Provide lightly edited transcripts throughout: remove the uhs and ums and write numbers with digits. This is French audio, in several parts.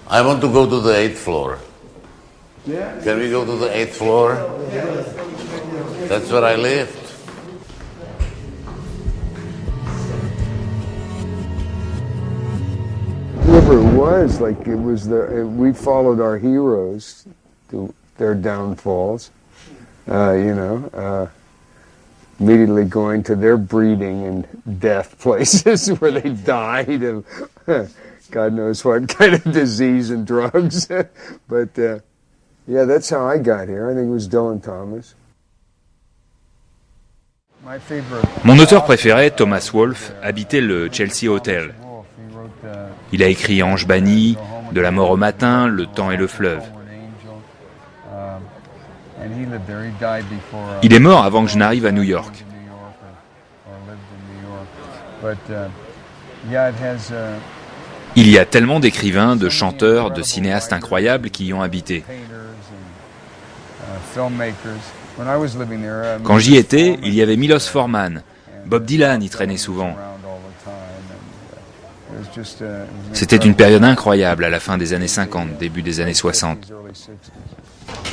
I want to go to the 8th floor. Can we go to the 8th floor? That's where I lived. Whoever it was we followed our heroes to their downfalls, immediately going to their breeding and death places where they died of God knows what kind of disease and drugs. But that's how I got here. I think it was Dylan Thomas. Mon auteur préféré, Thomas Wolfe, habitait le Chelsea Hotel. Il a écrit Ange banni, De la mort au matin, Le temps et le fleuve. Il est mort avant que je n'arrive à New York. Il y a tellement d'écrivains, de chanteurs, de cinéastes incroyables qui y ont habité. Quand j'y étais, il y avait Milos Forman. Bob Dylan y traînait souvent. C'était une période incroyable à la fin des années 50, début des années 60.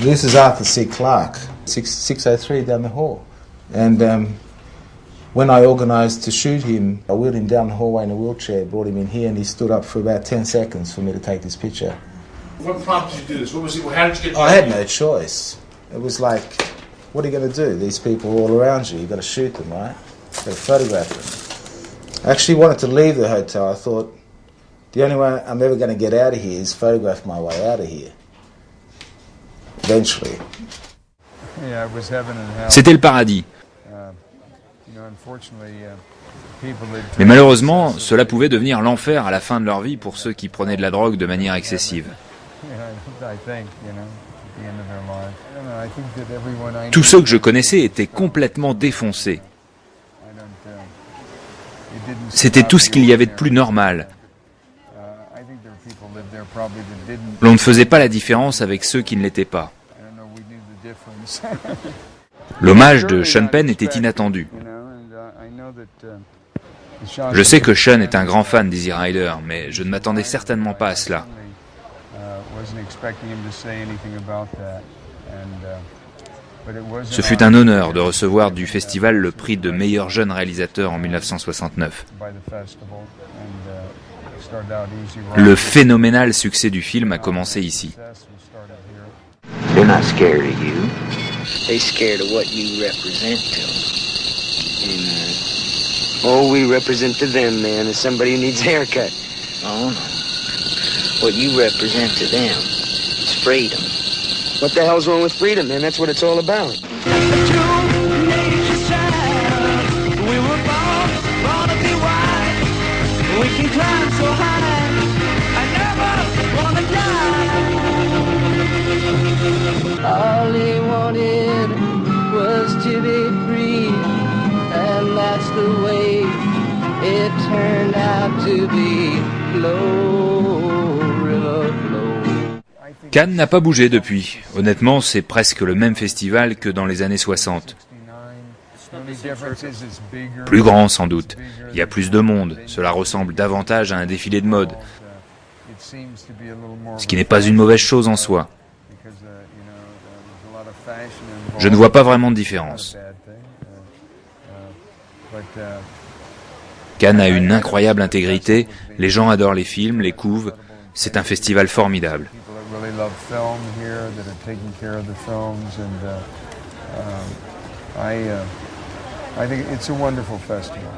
This is Arthur C. Clarke, 603 down the hall. And when I organised to shoot him, I wheeled him down the hallway in a wheelchair, brought him in here, and he stood up for about 10 seconds for me to take this picture. What prompted you to do this? What was it? How did you get? I had no choice. It was like, what are you going to do? These people are all around you. You've got to shoot them, right? You've got to photograph them. I actually wanted to leave the hotel. I thought, the only way I'm ever going to get out of here is photograph my way out of here. Eventually. C'était le paradis. Mais malheureusement, cela pouvait devenir l'enfer à la fin de leur vie pour ceux qui prenaient de la drogue de manière excessive. Tous ceux que je connaissais étaient complètement défoncés. C'était tout ce qu'il y avait de plus normal. L'on ne faisait pas la différence avec ceux qui ne l'étaient pas. L'hommage de Sean Penn était inattendu. Je sais que Sean est un grand fan d'Easy Rider, mais je ne m'attendais certainement pas à cela. Ce fut un honneur de recevoir du festival le prix de meilleur jeune réalisateur en 1969. Le phénoménal succès du film a commencé ici. They're not scared of you. They're scared of what you represent to them. Amen. All we represent to them, man, is somebody who needs a haircut. Oh, no. What you represent to them is freedom. What the hell's wrong with freedom, man? That's what it's all about. We can climb so high, I never wanna die. All he wanted was to be free, and that's the way it turned out to be. Flow, river, flow. Cannes n'a pas bougé depuis. Honnêtement, c'est presque le même festival que dans les années 60. Plus grand sans doute, il y a plus de monde, cela ressemble davantage à un défilé de mode, ce qui n'est pas une mauvaise chose en soi. Je ne vois pas vraiment de différence. Cannes a une incroyable intégrité, les gens adorent les films, les couvent, c'est un festival formidable. I think it's a wonderful festival.